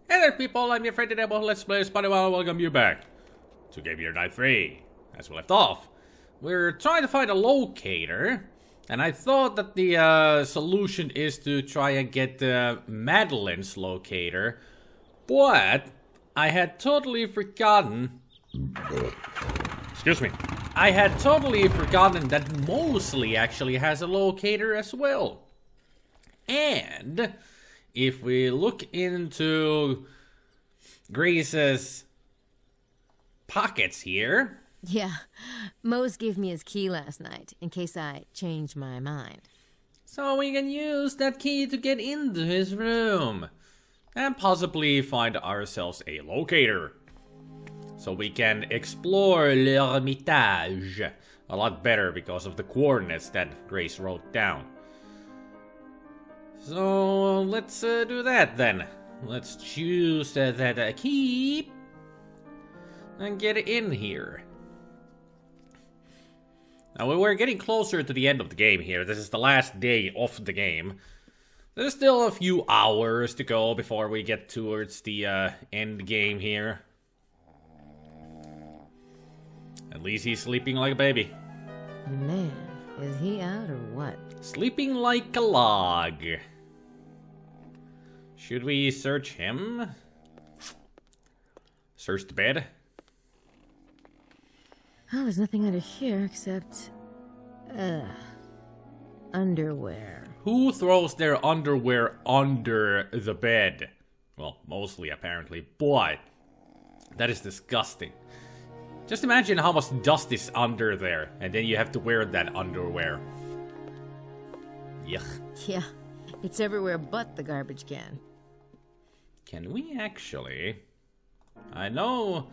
Hey there people, I'm your friend today. Let's play SpiderMwa. Welcome you back to Gabriel Night 3. As we left off, we're trying to find a locator, and I thought that the solution is to try and get Madeline's locator, but I had totally forgotten. Excuse me. I had totally forgotten that Mosley actually has a locator as well. And if we look into Grace's pockets here. Yeah, Mose gave me his key last night, in case I changed my mind. So we can use that key to get into his room. And possibly find ourselves a locator. So we can explore l'Hermitage a lot better because of the coordinates that Grace wrote down. So let's do that then. Let's choose that key and get in here. Now we're getting closer to the end of the game here. This is the last day of the game. There's still a few hours to go before we get towards the end game here. At least he's sleeping like a baby. Man, is he out or what? Sleeping like a log. Should we search him? Search the bed? Oh, there's nothing under here except... underwear. Who throws their underwear under the bed? Well, mostly apparently, but that is disgusting. Just imagine how much dust is under there, and then you have to wear that underwear. Yuck. Yeah, it's everywhere but the garbage can. Can we actually... I know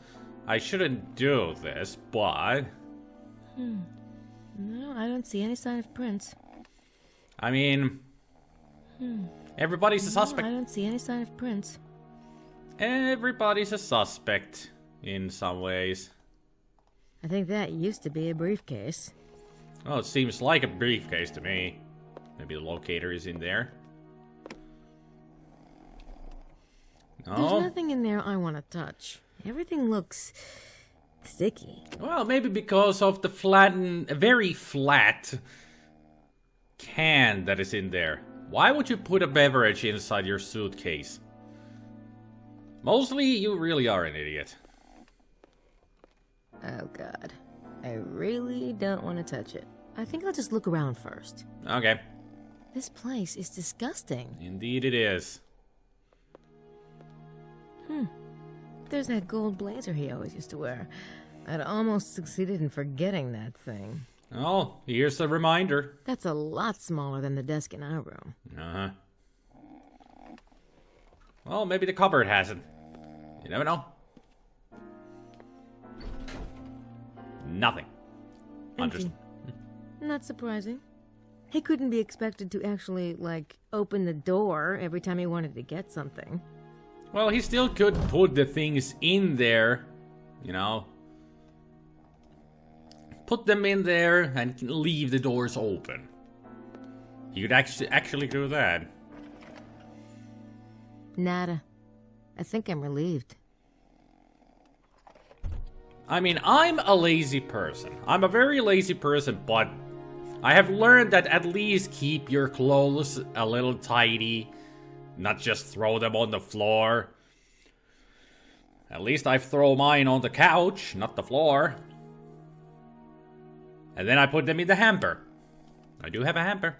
I shouldn't do this, but... No, I don't see any sign of prints. I mean... Everybody's a suspect. No, I don't see any sign of prints. Everybody's a suspect in some ways. I think that used to be a briefcase. Well, it seems like a briefcase to me. Maybe the locator is in there. No? There's nothing in there I want to touch. Everything looks sticky. Well, maybe because of the very flat can that is in there. Why would you put a beverage inside your suitcase? Mostly, you really are an idiot. Oh god. I really don't want to touch it. I think I'll just look around first. Okay. This place is disgusting. Indeed it is. There's that gold blazer he always used to wear. I'd almost succeeded in forgetting that thing. Oh, here's a reminder. That's a lot smaller than the desk in our room. Uh-huh. Well, maybe the cupboard has it. You never know. Nothing. Empty. Not surprising. He couldn't be expected to actually, like, open the door every time he wanted to get something. Well, he still could put the things in there, you know. Put them in there and leave the doors open. He could actually do that. Nada. I think I'm relieved. I mean, I'm a lazy person. I'm a very lazy person, but I have learned that at least keep your clothes a little tidy. Not just throw them on the floor. At least I throw mine on the couch, not the floor. And then I put them in the hamper. I do have a hamper.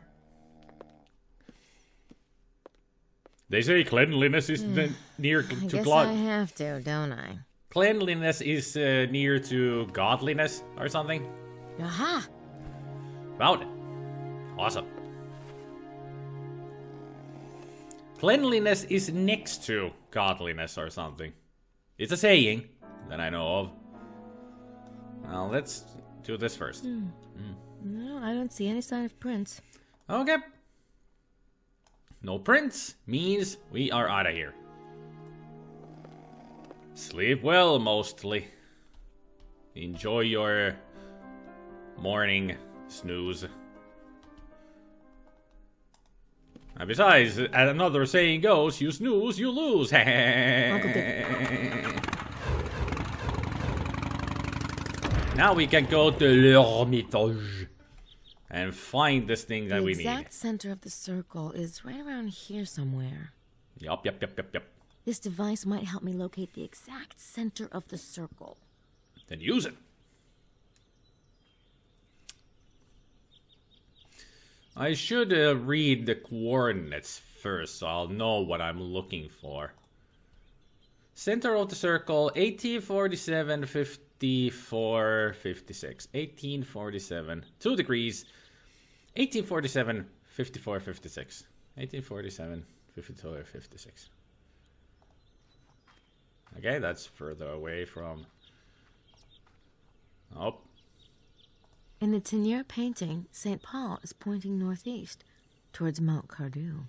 They say cleanliness is near to I guess God. I have to, don't I? Cleanliness is near to godliness or something. Aha! Found it. Awesome. Cleanliness is next to godliness or something. It's a saying that I know of. Well, let's do this first. No, I don't see any sign of prints. Okay. No prints means we are out of here. Sleep well, mostly. Enjoy your morning snooze. And besides, as another saying goes, you snooze, you lose. Now we can go to l'Hermitage and find this thing that we need. The exact center of the circle is right around here somewhere. Yup. This device might help me locate the exact center of the circle. Then use it. I should read the coordinates first so I'll know what I'm looking for. Center of the circle, 1847, 54, 56. 1847, 2 degrees. 1847, 54, 56. 1847, 54, 56. Okay, that's further away from... Oh. In the Tenier painting, St. Paul is pointing northeast, towards Mount Cardew.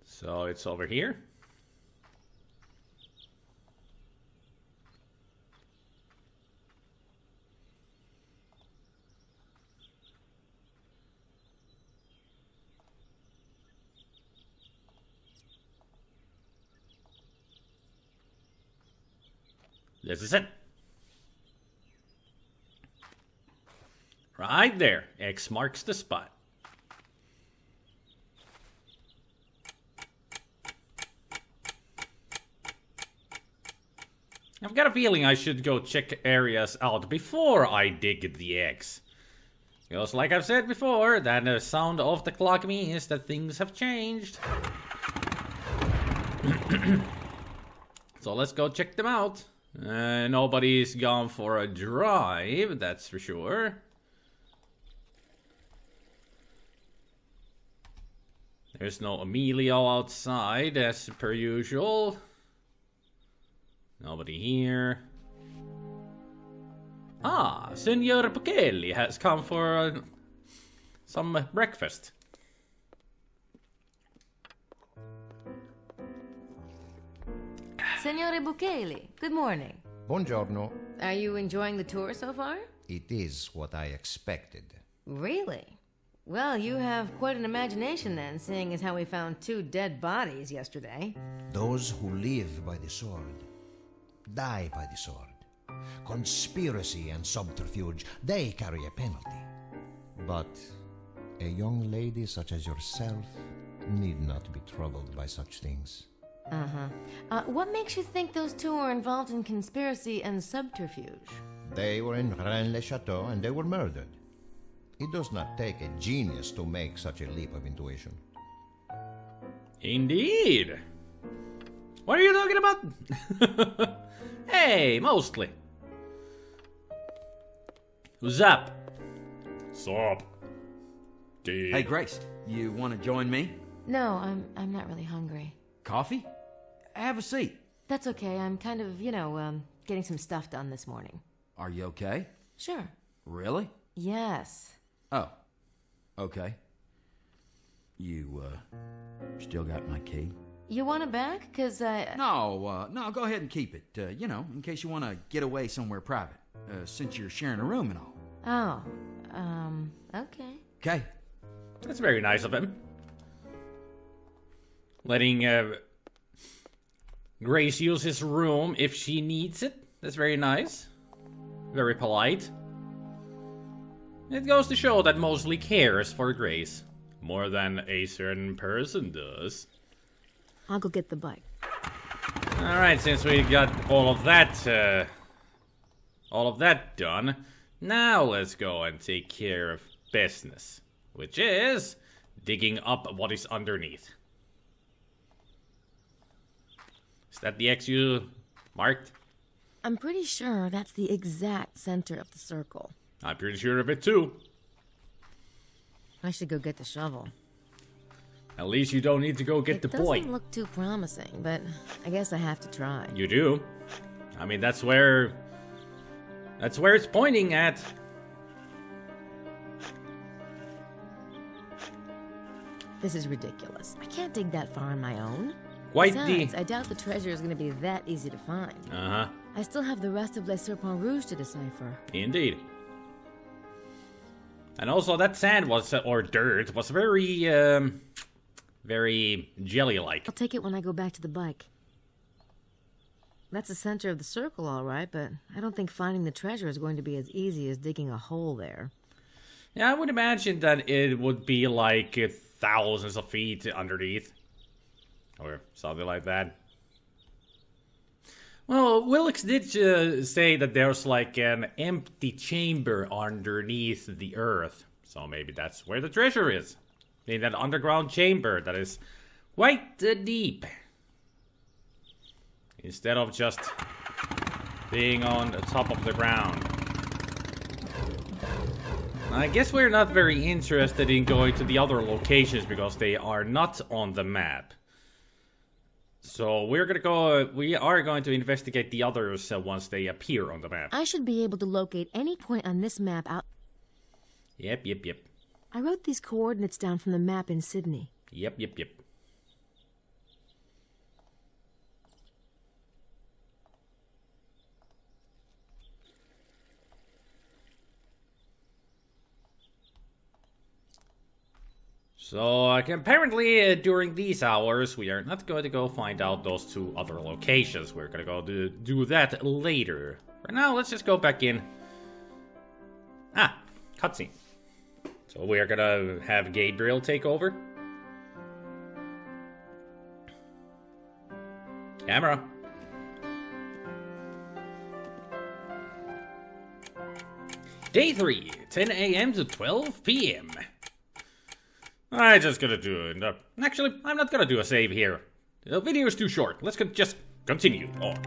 So it's over here? This is it. Right there. X marks the spot. I've got a feeling I should go check areas out before I dig the X. Because like I've said before, that the sound of the clock means that things have changed. So let's go check them out. Nobody's gone for a drive, that's for sure. There's no Emilio outside, as per usual. Nobody here. Ah, Signor Bukeli has come for some breakfast. Signore Bukeli, good morning. Buongiorno. Are you enjoying the tour so far? It is what I expected. Really? Well, you have quite an imagination then, seeing as how we found 2 dead bodies yesterday. Those who live by the sword die by the sword. Conspiracy and subterfuge, they carry a penalty. But a young lady such as yourself need not be troubled by such things. What makes you think those 2 were involved in conspiracy and subterfuge? They were in Rennes-le-Chateau and they were murdered. It does not take a genius to make such a leap of intuition. Indeed. What are you talking about? Hey, mostly. Who's up? Sup? Hey, Grace, you want to join me? No, I'm not really hungry. Coffee? Have a seat. That's okay. I'm kind of, getting some stuff done this morning. Are you okay? Sure. Really? Yes. Oh, okay. You, still got my key? You want it back? 'Cause No, go ahead and keep it, in case you want to get away somewhere private, since you're sharing a room and all. Oh, okay. Okay. That's very nice of him. Letting Grace use his room if she needs it. That's very nice. Very polite. It goes to show that Mosley cares for Grace. More than a certain person does. I'll go get the bike. Alright, since we got all of that done, now let's go and take care of business. Which is digging up what is underneath. Is that the X you marked? I'm pretty sure that's the exact center of the circle. I'm pretty sure of it too. I should go get the shovel. At least you don't need to go get the boy. It doesn't look too promising, but I guess I have to try. You do. I mean, that's where it's pointing at. This is ridiculous. I can't dig that far on my own. Quite Besides, I doubt the treasure is going to be that easy to find. Uh-huh. I still have the rest of Les Serpents Rouges to decipher. Indeed. And also that sand was, or dirt, was very, very jelly-like. I'll take it when I go back to the bike. That's the center of the circle, all right, but I don't think finding the treasure is going to be as easy as digging a hole there. Yeah, I would imagine that it would be like thousands of feet underneath. Or something like that. Well, Wilkes did say that there's like an empty chamber underneath the earth. So maybe that's where the treasure is. In that underground chamber that is quite deep. Instead of just being on the top of the ground. I guess we're not very interested in going to the other locations because they are not on the map. So we are going to investigate the others once they appear on the map. I should be able to locate any point on this map out. Yep. I wrote these coordinates down from the map in Sydney. Yep. So, apparently, during these hours, we are not going to go find out those two other locations. We're going to go do that later. For now, let's just go back in. Ah, cutscene. So, we are going to have Gabriel take over. Camera. Day 3, 10 a.m. to 12 p.m. I'm just gonna do it. Actually, I'm not gonna do a save here. The video is too short. Let's just continue on.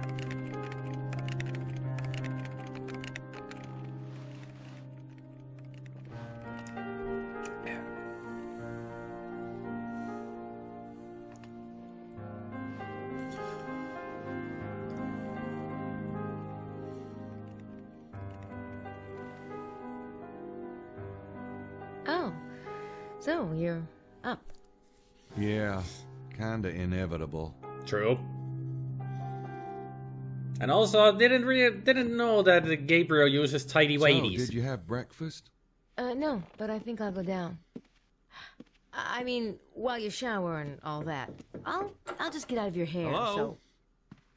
Oh, so you're up. Yeah, kinda inevitable. True. And also, didn't know that Gabriel uses tidy whities. So, did you have breakfast? No, but I think I'll go down. I mean, while you shower and all that. I'll just get out of your hair. Hello? So.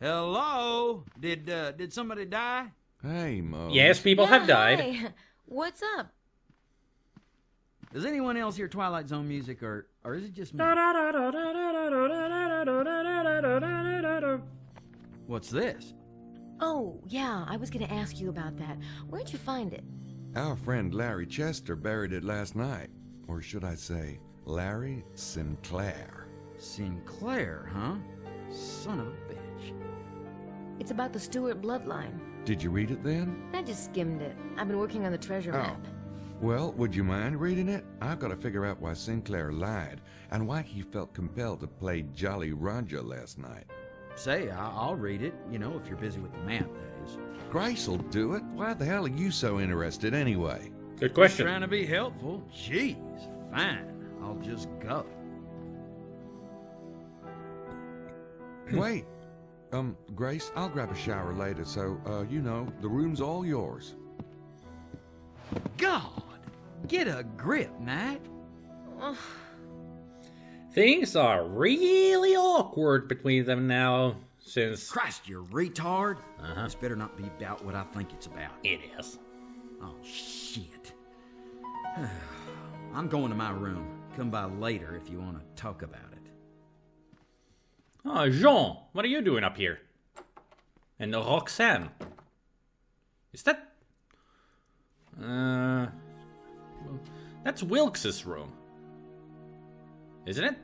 Hello? Did somebody die? Hey, Mo. Yes, people have died. Hi. What's up? Does anyone else hear Twilight Zone music, or is it just me? What's this? Oh, yeah, I was gonna ask you about that. Where'd you find it? Our friend Larry Chester buried it last night. Or should I say, Larry Sinclair. Sinclair, huh? Son of a bitch. It's about the Stewart bloodline. Did you read it then? I just skimmed it. I've been working on the treasure map. Well, would you mind reading it? I've got to figure out why Sinclair lied, and why he felt compelled to play Jolly Roger last night. Say, I'll read it, you know, if you're busy with the map, that is. Grace'll do it. Why the hell are you so interested anyway? Good question. Trying to be helpful. Jeez, fine. I'll just go. Wait. Grace, I'll grab a shower later, so, you know, the room's all yours. God, get a grip, Mac. Things are really awkward between them now, since... Christ, you retard. This better not be about what I think it's about. It is. Oh, shit. I'm going to my room. Come by later if you want to talk about it. Oh, Jean, what are you doing up here? And Roxanne. Is that... That's Wilkes' room. Isn't it?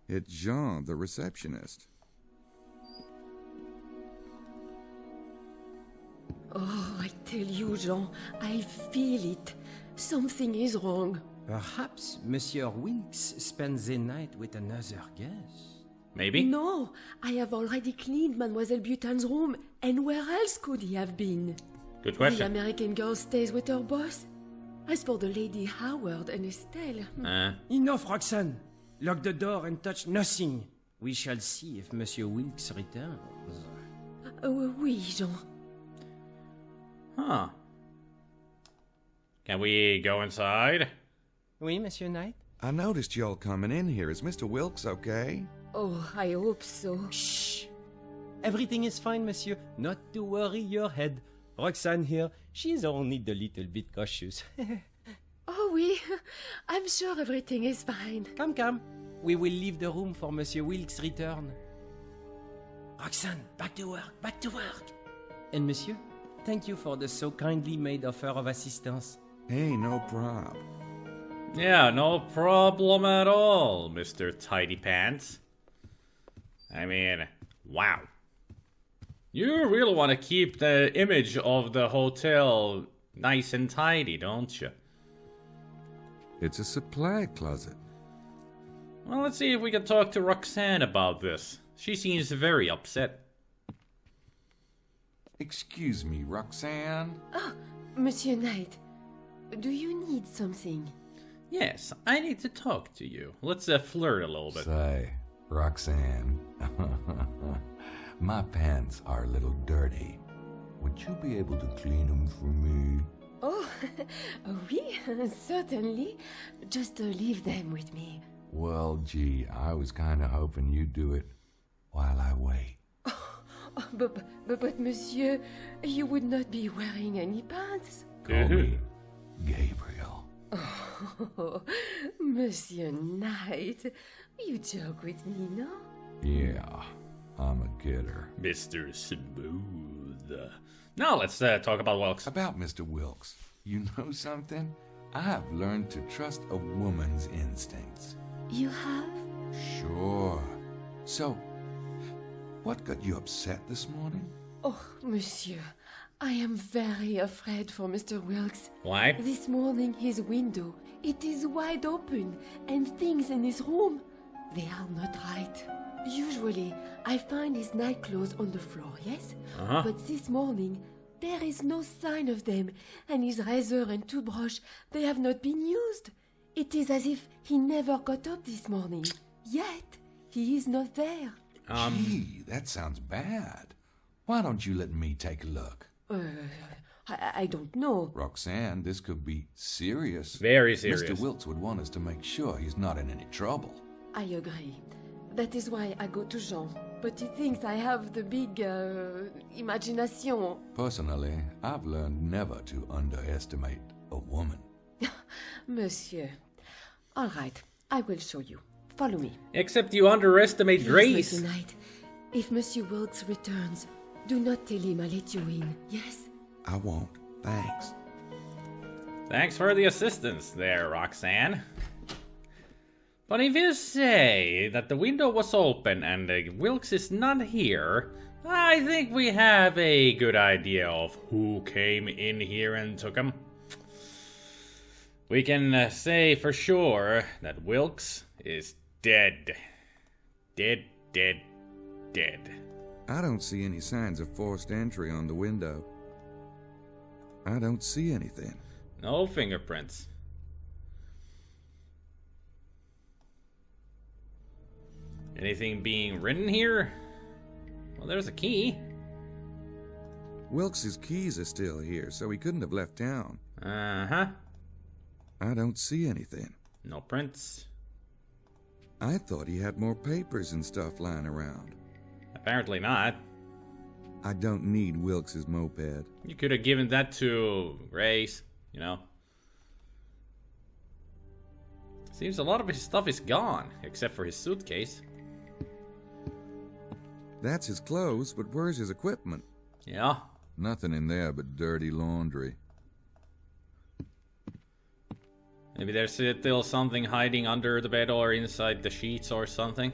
It's Jean, the receptionist. Oh, I tell you, Jean, I feel it. Something is wrong. Perhaps Monsieur Wilkes spends the night with another guest. Maybe? No, I have already cleaned Mademoiselle Butan's room, and where else could he have been? Good The question. American girl stays with her boss. As for the Lady Howard and Estelle... Enough, Roxanne. Lock the door and touch nothing. We shall see if Monsieur Wilkes returns. Oui, Jean. Huh. Can we go inside? Oui, Monsieur Knight? I noticed y'all coming in here. Is Mr. Wilkes okay? Oh, I hope so. Shh! Everything is fine, monsieur. Not to worry your head. Roxanne here, she's only a little bit cautious. Oh, oui. I'm sure everything is fine. Come, come. We will leave the room for Monsieur Wilkes' return. Roxanne, back to work, back to work. And monsieur, thank you for the so kindly made offer of assistance. Hey, no prob. Yeah, no problem at all, Mr. Tidy Pants. I mean, wow. You really want to keep the image of the hotel nice and tidy, don't you? It's a supply closet. Well, let's see if we can talk to Roxanne about this. She seems very upset. Excuse me, Roxanne? Oh, Monsieur Knight, do you need something? Yes, I need to talk to you. Let's flirt a little bit. Say, Roxanne, my pants are a little dirty. Would you be able to clean them for me? Oh, oui, certainly. Just leave them with me. Well, gee, I was kind of hoping you'd do it while I wait. Oh, but monsieur, you would not be wearing any pants. Call me Gabriel. Oh, Monsieur Knight, you joke with me, no? Yeah, I'm a kidder. Mr. Smooth. Now let's talk about Wilkes. About Mr. Wilkes. You know something? I've learned to trust a woman's instincts. You have? Sure. So, what got you upset this morning? Oh, monsieur, I am very afraid for Mr. Wilkes. Why? This morning his window, it is wide open, and things in his room, they are not right. Usually, I find his nightclothes on the floor, yes? But this morning, there is no sign of them, and his razor and toothbrush, they have not been used. It is as if he never got up this morning. Yet, he is not there. Gee, that sounds bad. Why don't you let me take a look? I don't know. Roxanne, this could be serious. Very serious. Mr. Wilkes would want us to make sure he's not in any trouble. I agree. That is why I go to Jean. But he thinks I have the big, imagination. Personally, I've learned never to underestimate a woman. Monsieur. All right, I will show you. Follow me. Except you underestimate Grace. Monsieur Knight, if Monsieur Wilkes returns, do not tell him I let you in, yes? I won't. Thanks. Thanks for the assistance there, Roxanne. But if you say that the window was open and Wilkes is not here, I think we have a good idea of who came in here and took him. We can say for sure that Wilkes is dead. Dead, dead, dead. I don't see any signs of forced entry on the window. I don't see anything. No fingerprints. Anything being written here? Well, there's a key. Wilkes's keys are still here, so he couldn't have left town. Uh-huh. I don't see anything. No prints. I thought he had more papers and stuff lying around. Apparently not. I don't need Wilkes's moped. You could have given that to Grace, you know. Seems a lot of his stuff is gone, except for his suitcase. That's his clothes, but where's his equipment? Yeah. Nothing in there but dirty laundry. Maybe there's still something hiding under the bed or inside the sheets or something.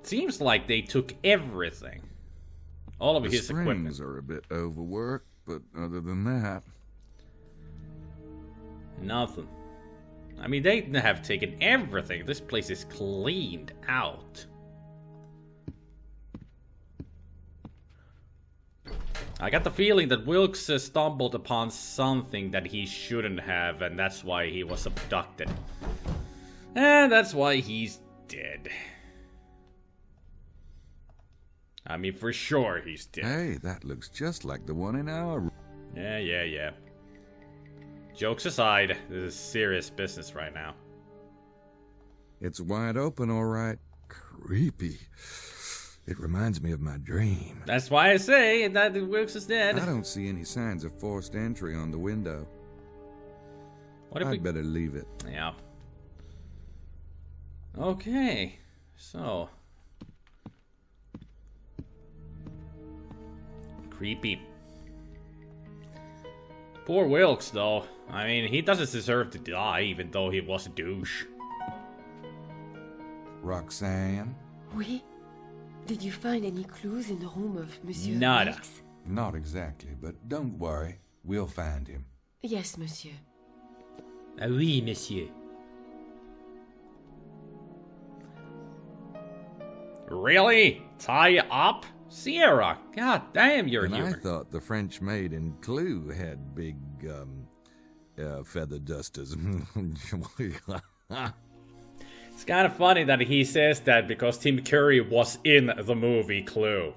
Seems like they took everything. All of his equipment. The springs are a bit overworked, but other than that... Nothing. I mean, they have taken everything. This place is cleaned out. I got the feeling that Wilkes stumbled upon something that he shouldn't have, and that's why he was abducted. And that's why he's dead. I mean, for sure he's dead. Hey, that looks just like the one in our room. Yeah. Jokes aside, this is serious business right now. It's wide open, all right. Creepy. It reminds me of my dream. That's why I say that Wilkes is dead. I don't see any signs of forced entry on the window. What if I'd better leave it. Yeah. Okay. So. Creepy. Poor Wilkes, though. I mean, he doesn't deserve to die, even though he was a douche. Roxanne? Oui? Did you find any clues in the room of Monsieur Nada. Wilkes? Not exactly, but don't worry. We'll find him. Yes, monsieur. Ah oui, monsieur. Really? Tie up? Sierra, god damn your And I humor. thought the French maid in Clue had big, feather dusters. It's kind of funny that he says that because Tim Curry was in the movie Clue.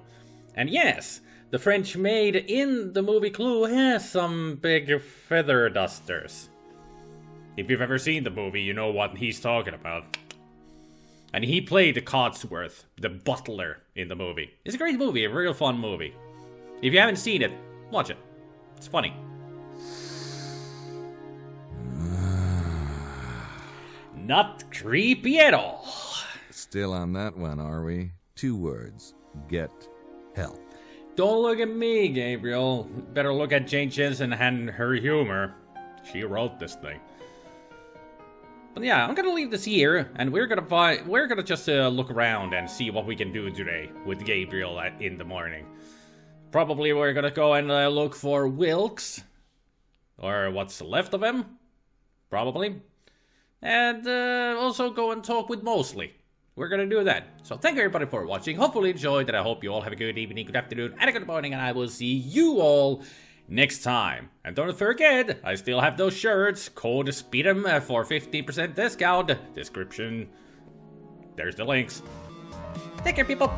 And yes, the French maid in the movie Clue has some big feather dusters. If you've ever seen the movie, you know what he's talking about. And he played Codsworth, the butler, in the movie. It's a great movie, a real fun movie. If you haven't seen it, watch it. It's funny. Not creepy at all. Still on that one, are we? 2 words. Get help. Don't look at me, Gabriel. Better look at Jane Jensen and her humor. She wrote this thing. But yeah, I'm gonna leave this here, and we're gonna just look around and see what we can do today with Gabriel in the morning. Probably we're gonna go and look for Wilkes, or what's left of him, probably, and also go and talk with Mosley. We're gonna do that. So thank you everybody for watching. Hopefully you enjoyed, and I hope you all have a good evening, good afternoon, and a good morning, and I will see you all next time. And don't forget, I still have those shirts. Code SpiderMwa for 15% discount. Description. There's the links. Take care, people.